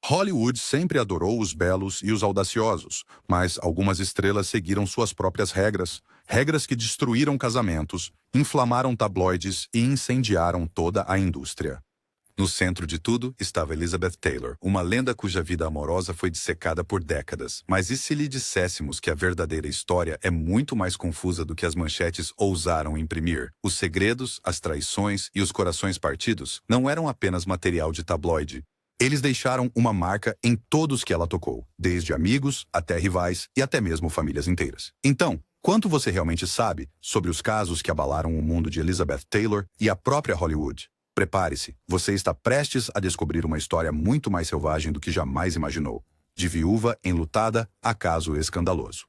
Hollywood sempre adorou os belos e os audaciosos, mas algumas estrelas seguiram suas próprias regras, regras que destruíram casamentos, inflamaram tabloides e incendiaram toda a indústria. No centro de tudo estava Elizabeth Taylor, uma lenda cuja vida amorosa foi dissecada por décadas. Mas e se lhe disséssemos que a verdadeira história é muito mais confusa do que as manchetes ousaram imprimir? Os segredos, as traições e os corações partidos não eram apenas material de tabloide. Eles deixaram uma marca em todos que ela tocou, desde amigos até rivais e até mesmo famílias inteiras. Então, quanto você realmente sabe sobre os casos que abalaram o mundo de Elizabeth Taylor e a própria Hollywood? Prepare-se, você está prestes a descobrir uma história muito mais selvagem do que jamais imaginou. De viúva enlutada a caso escandaloso.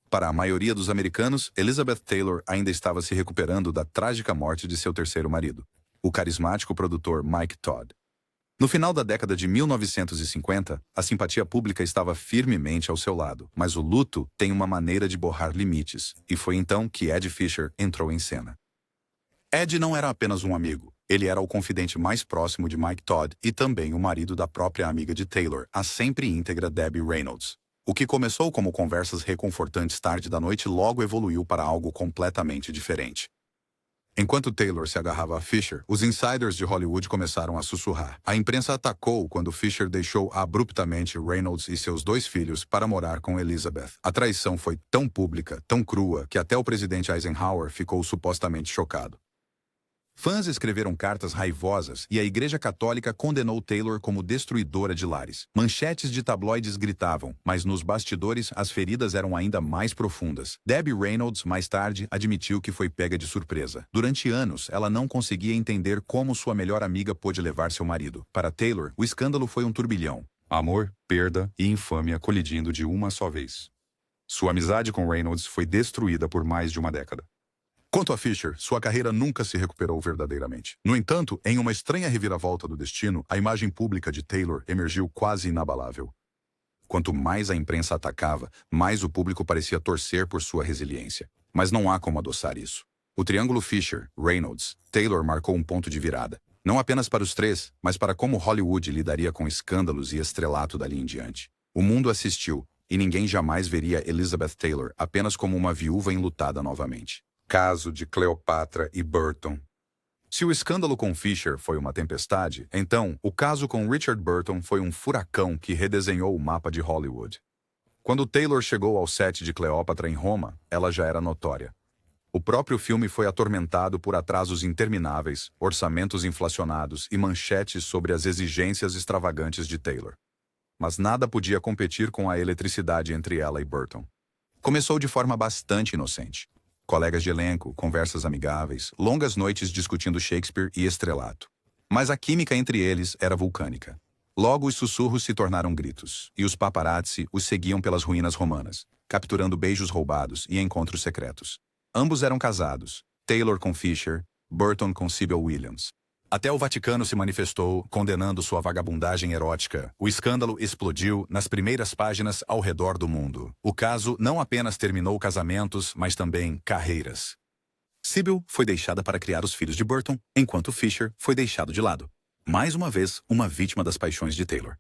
Para a maioria dos americanos, Elizabeth Taylor ainda estava se recuperando da trágica morte de seu terceiro marido, o carismático produtor Mike Todd. No final da década de 1950, a simpatia pública estava firmemente ao seu lado, mas o luto tem uma maneira de borrar limites, e foi então que Ed Fisher entrou em cena. Ed não era apenas um amigo, ele era o confidente mais próximo de Mike Todd e também o marido da própria amiga de Taylor, a sempre íntegra Debbie Reynolds. O que começou como conversas reconfortantes tarde da noite logo evoluiu para algo completamente diferente. Enquanto Taylor se agarrava a Fisher, os insiders de Hollywood começaram a sussurrar. A imprensa atacou quando Fisher deixou abruptamente Reynolds e seus 2 filhos para morar com Elizabeth. A traição foi tão pública, tão crua, que até o presidente Eisenhower ficou supostamente chocado. Fãs escreveram cartas raivosas e a Igreja Católica condenou Taylor como destruidora de lares. Manchetes de tabloides gritavam, mas nos bastidores as feridas eram ainda mais profundas. Debbie Reynolds, mais tarde, admitiu que foi pega de surpresa. Durante anos, ela não conseguia entender como sua melhor amiga pôde levar seu marido. Para Taylor, o escândalo foi um turbilhão. Amor, perda e infâmia colidindo de uma só vez. Sua amizade com Reynolds foi destruída por mais de uma década. Quanto a Fisher, sua carreira nunca se recuperou verdadeiramente. No entanto, em uma estranha reviravolta do destino, a imagem pública de Taylor emergiu quase inabalável. Quanto mais a imprensa atacava, mais o público parecia torcer por sua resiliência. Mas não há como adoçar isso. O triângulo Fisher, Reynolds, Taylor marcou um ponto de virada. Não apenas para os 3, mas para como Hollywood lidaria com escândalos e estrelato dali em diante. O mundo assistiu, e ninguém jamais veria Elizabeth Taylor apenas como uma viúva enlutada novamente. Caso de Cleopatra e Burton. Se o escândalo com Fisher foi uma tempestade, então o caso com Richard Burton foi um furacão que redesenhou o mapa de Hollywood. Quando Taylor chegou ao set de Cleópatra em Roma, ela já era notória. O próprio filme foi atormentado por atrasos intermináveis, orçamentos inflacionados e manchetes sobre as exigências extravagantes de Taylor. Mas nada podia competir com a eletricidade entre ela e Burton. Começou de forma bastante inocente. Colegas de elenco, conversas amigáveis, longas noites discutindo Shakespeare e estrelato. Mas a química entre eles era vulcânica. Logo os sussurros se tornaram gritos, e os paparazzi os seguiam pelas ruínas romanas, capturando beijos roubados e encontros secretos. Ambos eram casados, Taylor com Fisher, Burton com Sybil Williams. Até o Vaticano se manifestou, condenando sua vagabundagem erótica. O escândalo explodiu nas primeiras páginas ao redor do mundo. O caso não apenas terminou casamentos, mas também carreiras. Sybil foi deixada para criar os filhos de Burton, enquanto Fisher foi deixado de lado. Mais uma vez, uma vítima das paixões de Taylor.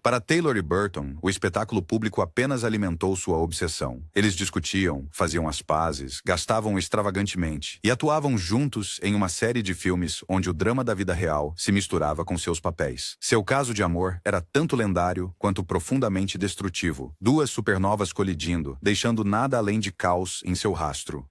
Para Taylor e Burton, o espetáculo público apenas alimentou sua obsessão. Eles discutiam, faziam as pazes, gastavam extravagantemente e atuavam juntos em uma série de filmes onde o drama da vida real se misturava com seus papéis. Seu caso de amor era tanto lendário quanto profundamente destrutivo. 2 supernovas colidindo, deixando nada além de caos em seu rastro.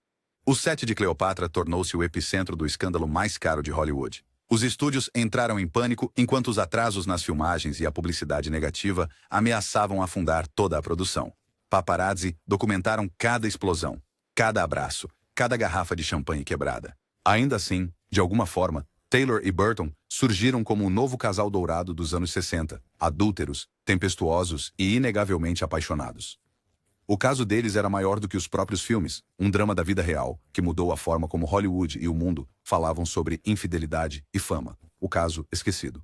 O set de Cleopatra tornou-se o epicentro do escândalo mais caro de Hollywood. Os estúdios entraram em pânico enquanto os atrasos nas filmagens e a publicidade negativa ameaçavam afundar toda a produção. Paparazzi documentaram cada explosão, cada abraço, cada garrafa de champanhe quebrada. Ainda assim, de alguma forma, Taylor e Burton surgiram como um novo casal dourado dos anos 60, adúlteros, tempestuosos e inegavelmente apaixonados. O caso deles era maior do que os próprios filmes, um drama da vida real, que mudou a forma como Hollywood e o mundo falavam sobre infidelidade e fama, o caso esquecido.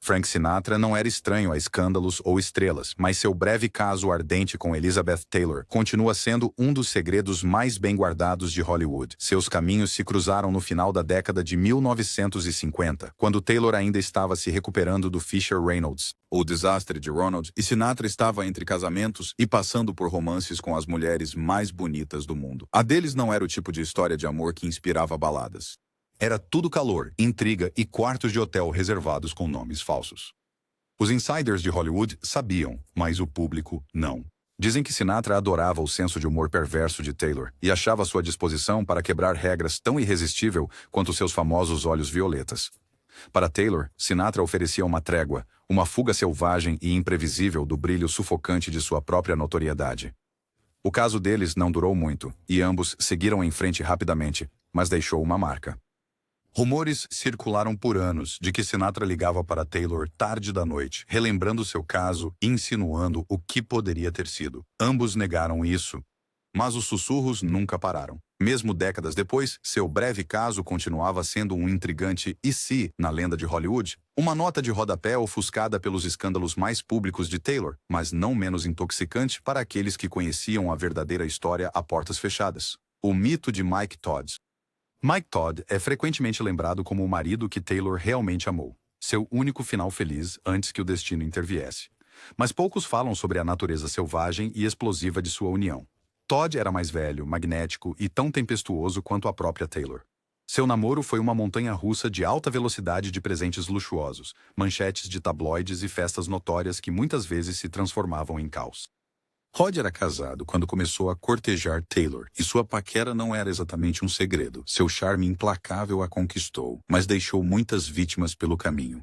Frank Sinatra não era estranho a escândalos ou estrelas, mas seu breve caso ardente com Elizabeth Taylor continua sendo um dos segredos mais bem guardados de Hollywood. Seus caminhos se cruzaram no final da década de 1950, quando Taylor ainda estava se recuperando do Fisher Reynolds, o desastre de Ronald, e Sinatra estava entre casamentos e passando por romances com as mulheres mais bonitas do mundo. A deles não era o tipo de história de amor que inspirava baladas. Era tudo calor, intriga e quartos de hotel reservados com nomes falsos. Os insiders de Hollywood sabiam, mas o público não. Dizem que Sinatra adorava o senso de humor perverso de Taylor e achava sua disposição para quebrar regras tão irresistível quanto seus famosos olhos violetas. Para Taylor, Sinatra oferecia uma trégua, uma fuga selvagem e imprevisível do brilho sufocante de sua própria notoriedade. O caso deles não durou muito, e ambos seguiram em frente rapidamente, mas deixou uma marca. Rumores circularam por anos de que Sinatra ligava para Taylor tarde da noite, relembrando seu caso e insinuando o que poderia ter sido. Ambos negaram isso, mas os sussurros nunca pararam. Mesmo décadas depois, seu breve caso continuava sendo um intrigante e se, na lenda de Hollywood, uma nota de rodapé ofuscada pelos escândalos mais públicos de Taylor, mas não menos intoxicante para aqueles que conheciam a verdadeira história a portas fechadas. O mito de Mike Todd. Mike Todd é frequentemente lembrado como o marido que Taylor realmente amou, seu único final feliz antes que o destino interviesse. Mas poucos falam sobre a natureza selvagem e explosiva de sua união. Todd era mais velho, magnético e tão tempestuoso quanto a própria Taylor. Seu namoro foi uma montanha-russa de alta velocidade de presentes luxuosos, manchetes de tabloides e festas notórias que muitas vezes se transformavam em caos. Todd era casado quando começou a cortejar Taylor, e sua paquera não era exatamente um segredo. Seu charme implacável a conquistou, mas deixou muitas vítimas pelo caminho.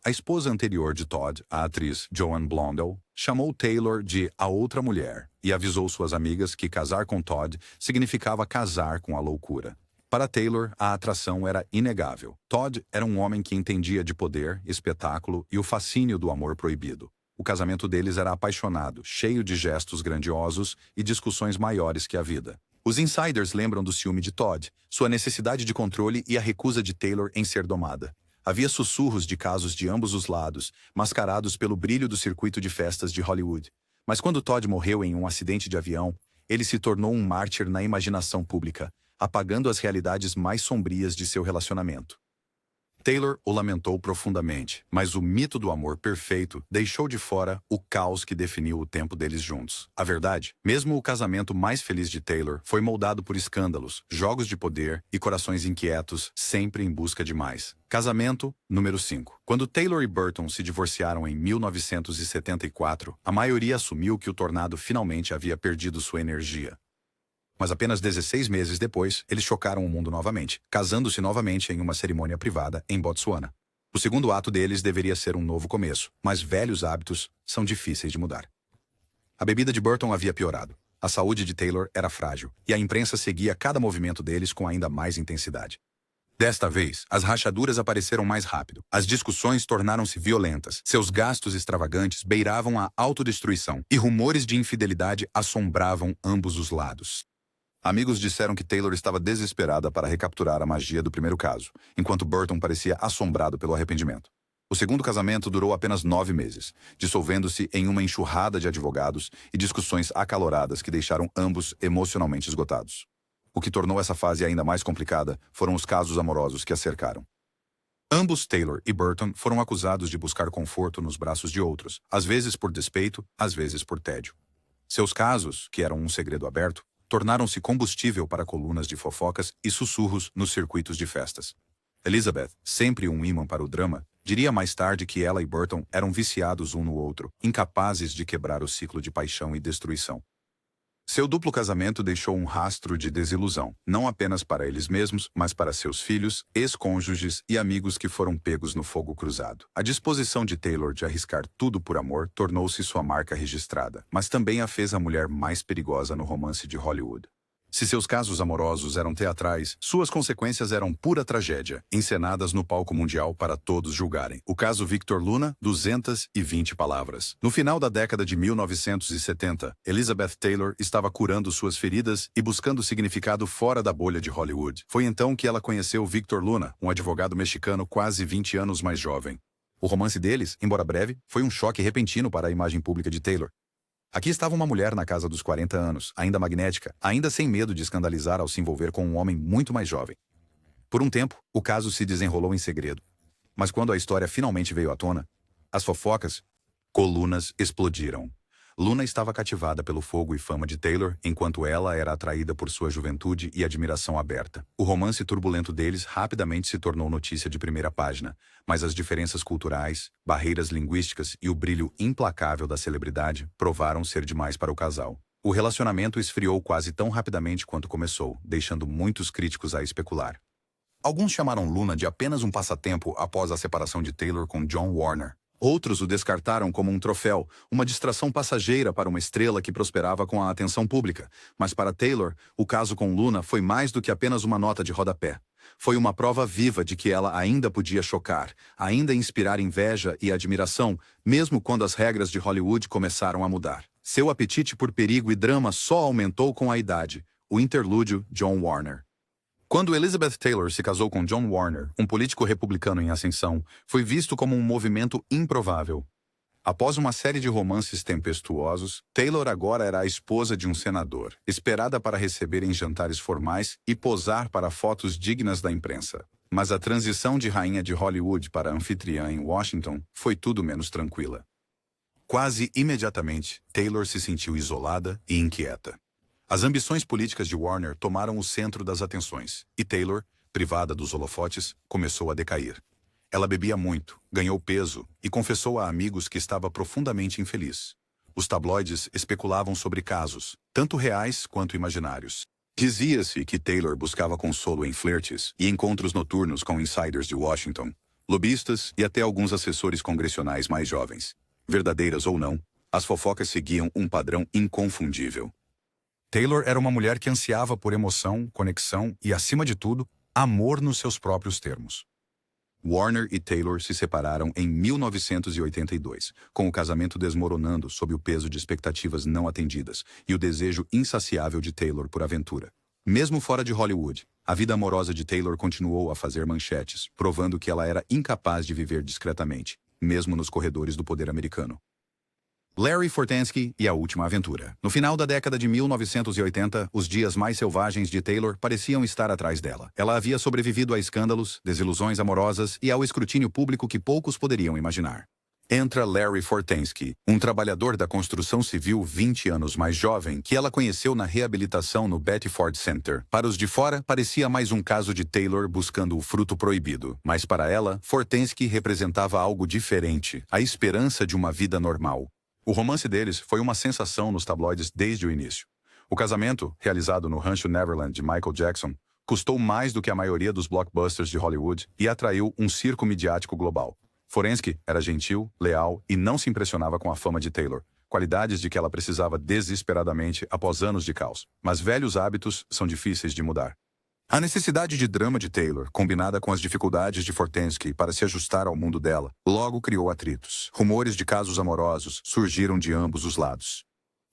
A esposa anterior de Todd, a atriz Joan Blondell, chamou Taylor de a outra mulher e avisou suas amigas que casar com Todd significava casar com a loucura. Para Taylor, a atração era inegável. Todd era um homem que entendia de poder, espetáculo e o fascínio do amor proibido. O casamento deles era apaixonado, cheio de gestos grandiosos e discussões maiores que a vida. Os insiders lembram do ciúme de Todd, sua necessidade de controle e a recusa de Taylor em ser domada. Havia sussurros de casos de ambos os lados, mascarados pelo brilho do circuito de festas de Hollywood. Mas quando Todd morreu em um acidente de avião, ele se tornou um mártir na imaginação pública, apagando as realidades mais sombrias de seu relacionamento. Taylor o lamentou profundamente, mas o mito do amor perfeito deixou de fora o caos que definiu o tempo deles juntos. A verdade, mesmo o casamento mais feliz de Taylor foi moldado por escândalos, jogos de poder e corações inquietos, sempre em busca de mais. Casamento número 5. Quando Taylor e Burton se divorciaram em 1974, a maioria assumiu que o tornado finalmente havia perdido sua energia. Mas apenas 16 meses depois, eles chocaram o mundo novamente, casando-se novamente em uma cerimônia privada em Botsuana. O segundo ato deles deveria ser um novo começo, mas velhos hábitos são difíceis de mudar. A bebida de Burton havia piorado. A saúde de Taylor era frágil, e a imprensa seguia cada movimento deles com ainda mais intensidade. Desta vez, as rachaduras apareceram mais rápido. As discussões tornaram-se violentas. Seus gastos extravagantes beiravam a autodestruição, e rumores de infidelidade assombravam ambos os lados. Amigos disseram que Taylor estava desesperada para recapturar a magia do primeiro caso, enquanto Burton parecia assombrado pelo arrependimento. O segundo casamento durou apenas 9 meses, dissolvendo-se em uma enxurrada de advogados e discussões acaloradas que deixaram ambos emocionalmente esgotados. O que tornou essa fase ainda mais complicada foram os casos amorosos que a cercaram. Ambos Taylor e Burton foram acusados de buscar conforto nos braços de outros, às vezes por despeito, às vezes por tédio. Seus casos, que eram um segredo aberto, tornaram-se combustível para colunas de fofocas e sussurros nos circuitos de festas. Elizabeth, sempre um imã para o drama, diria mais tarde que ela e Burton eram viciados um no outro, incapazes de quebrar o ciclo de paixão e destruição. Seu duplo casamento deixou um rastro de desilusão, não apenas para eles mesmos, mas para seus filhos, ex-cônjuges e amigos que foram pegos no fogo cruzado. A disposição de Taylor de arriscar tudo por amor tornou-se sua marca registrada, mas também a fez a mulher mais perigosa no romance de Hollywood. Se seus casos amorosos eram teatrais, suas consequências eram pura tragédia, encenadas no palco mundial para todos julgarem. O caso Victor Luna, 220 palavras. No final da década de 1970, Elizabeth Taylor estava curando suas feridas e buscando significado fora da bolha de Hollywood. Foi então que ela conheceu Victor Luna, um advogado mexicano quase 20 anos mais jovem. O romance deles, embora breve, foi um choque repentino para a imagem pública de Taylor. Aqui estava uma mulher na casa dos 40 anos, ainda magnética, ainda sem medo de escandalizar ao se envolver com um homem muito mais jovem. Por um tempo, o caso se desenrolou em segredo. Mas quando a história finalmente veio à tona, as fofocas, colunas explodiram. Luna estava cativada pelo fogo e fama de Taylor, enquanto ela era atraída por sua juventude e admiração aberta. O romance turbulento deles rapidamente se tornou notícia de primeira página, mas as diferenças culturais, barreiras linguísticas e o brilho implacável da celebridade provaram ser demais para o casal. O relacionamento esfriou quase tão rapidamente quanto começou, deixando muitos críticos a especular. Alguns chamaram Luna de apenas um passatempo após a separação de Taylor com John Warner. Outros o descartaram como um troféu, uma distração passageira para uma estrela que prosperava com a atenção pública. Mas para Taylor, o caso com Luna foi mais do que apenas uma nota de rodapé. Foi uma prova viva de que ela ainda podia chocar, ainda inspirar inveja e admiração, mesmo quando as regras de Hollywood começaram a mudar. Seu apetite por perigo e drama só aumentou com a idade. O interlúdio John Warner. Quando Elizabeth Taylor se casou com John Warner, um político republicano em ascensão, foi visto como um movimento improvável. Após uma série de romances tempestuosos, Taylor agora era a esposa de um senador, esperada para receber em jantares formais e posar para fotos dignas da imprensa. Mas a transição de rainha de Hollywood para anfitriã em Washington foi tudo menos tranquila. Quase imediatamente, Taylor se sentiu isolada e inquieta. As ambições políticas de Warner tomaram o centro das atenções, e Taylor, privada dos holofotes, começou a decair. Ela bebia muito, ganhou peso e confessou a amigos que estava profundamente infeliz. Os tabloides especulavam sobre casos, tanto reais quanto imaginários. Dizia-se que Taylor buscava consolo em flertes e encontros noturnos com insiders de Washington, lobistas e até alguns assessores congressionais mais jovens. Verdadeiras ou não, as fofocas seguiam um padrão inconfundível. Taylor era uma mulher que ansiava por emoção, conexão e, acima de tudo, amor nos seus próprios termos. Warner e Taylor se separaram em 1982, com o casamento desmoronando sob o peso de expectativas não atendidas e o desejo insaciável de Taylor por aventura. Mesmo fora de Hollywood, a vida amorosa de Taylor continuou a fazer manchetes, provando que ela era incapaz de viver discretamente, mesmo nos corredores do poder americano. Larry Fortensky e a última aventura. No final da década de 1980, os dias mais selvagens de Taylor pareciam estar atrás dela. Ela havia sobrevivido a escândalos, desilusões amorosas e ao escrutínio público que poucos poderiam imaginar. Entra Larry Fortensky, um trabalhador da construção civil 20 anos mais jovem que ela conheceu na reabilitação no Betty Ford Center. Para os de fora, parecia mais um caso de Taylor buscando o fruto proibido. Mas para ela, Fortensky representava algo diferente, a esperança de uma vida normal. O romance deles foi uma sensação nos tabloides desde o início. O casamento, realizado no Rancho Neverland de Michael Jackson, custou mais do que a maioria dos blockbusters de Hollywood e atraiu um circo midiático global. Fortensky era gentil, leal e não se impressionava com a fama de Taylor, qualidades de que ela precisava desesperadamente após anos de caos. Mas velhos hábitos são difíceis de mudar. A necessidade de drama de Taylor, combinada com as dificuldades de Fortensky para se ajustar ao mundo dela, logo criou atritos. Rumores de casos amorosos surgiram de ambos os lados.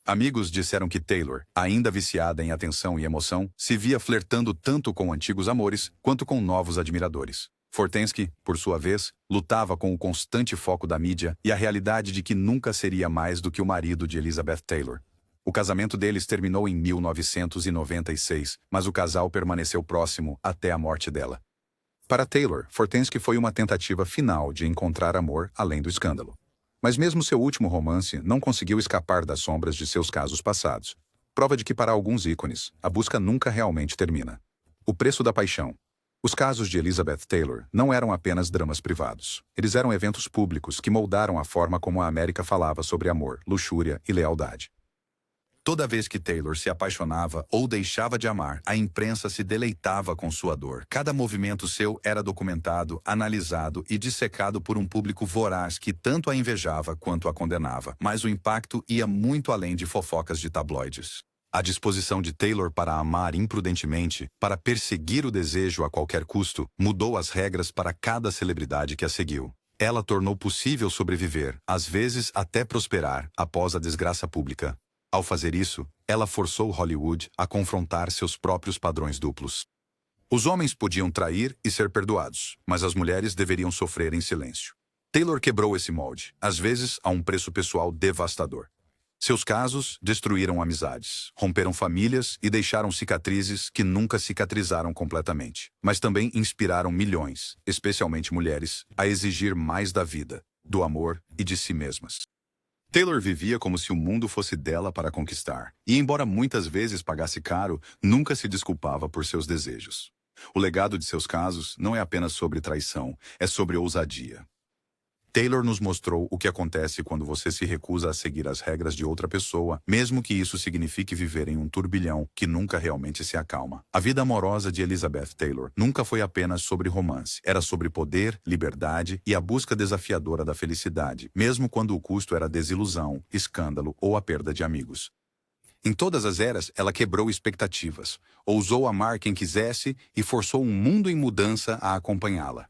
Amigos disseram que Taylor, ainda viciada em atenção e emoção, se via flertando tanto com antigos amores quanto com novos admiradores. Fortensky, por sua vez, lutava com o constante foco da mídia e a realidade de que nunca seria mais do que o marido de Elizabeth Taylor. O casamento deles terminou em 1996, mas o casal permaneceu próximo até a morte dela. Para Taylor, Fortensky foi uma tentativa final de encontrar amor além do escândalo. Mas mesmo seu último romance não conseguiu escapar das sombras de seus casos passados. Prova de que para alguns ícones, a busca nunca realmente termina. O preço da paixão. Os casos de Elizabeth Taylor não eram apenas dramas privados. Eles eram eventos públicos que moldaram a forma como a América falava sobre amor, luxúria e lealdade. Toda vez que Taylor se apaixonava ou deixava de amar, a imprensa se deleitava com sua dor. Cada movimento seu era documentado, analisado e dissecado por um público voraz que tanto a invejava quanto a condenava. Mas o impacto ia muito além de fofocas de tabloides. A disposição de Taylor para amar imprudentemente, para perseguir o desejo a qualquer custo, mudou as regras para cada celebridade que a seguiu. Ela tornou possível sobreviver, às vezes até prosperar, após a desgraça pública. Ao fazer isso, ela forçou Hollywood a confrontar seus próprios padrões duplos. Os homens podiam trair e ser perdoados, mas as mulheres deveriam sofrer em silêncio. Taylor quebrou esse molde, às vezes a um preço pessoal devastador. Seus casos destruíram amizades, romperam famílias e deixaram cicatrizes que nunca cicatrizaram completamente. Mas também inspiraram milhões, especialmente mulheres, a exigir mais da vida, do amor e de si mesmas. Taylor vivia como se o mundo fosse dela para conquistar, e embora muitas vezes pagasse caro, nunca se desculpava por seus desejos. O legado de seus casos não é apenas sobre traição, é sobre ousadia. Taylor nos mostrou o que acontece quando você se recusa a seguir as regras de outra pessoa, mesmo que isso signifique viver em um turbilhão que nunca realmente se acalma. A vida amorosa de Elizabeth Taylor nunca foi apenas sobre romance. Era sobre poder, liberdade e a busca desafiadora da felicidade, mesmo quando o custo era desilusão, escândalo ou a perda de amigos. Em todas as eras, ela quebrou expectativas, ousou amar quem quisesse e forçou um mundo em mudança a acompanhá-la.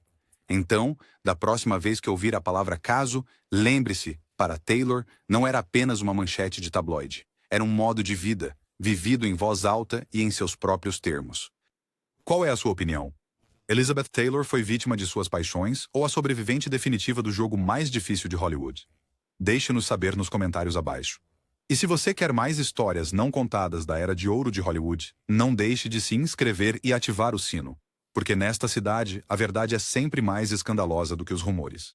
Então, da próxima vez que ouvir a palavra caso, lembre-se, para Taylor, não era apenas uma manchete de tabloide. Era um modo de vida, vivido em voz alta e em seus próprios termos. Qual é a sua opinião? Elizabeth Taylor foi vítima de suas paixões ou a sobrevivente definitiva do jogo mais difícil de Hollywood? Deixe-nos saber nos comentários abaixo. E se você quer mais histórias não contadas da Era de Ouro de Hollywood, não deixe de se inscrever e ativar o sino. Porque nesta cidade, a verdade é sempre mais escandalosa do que os rumores.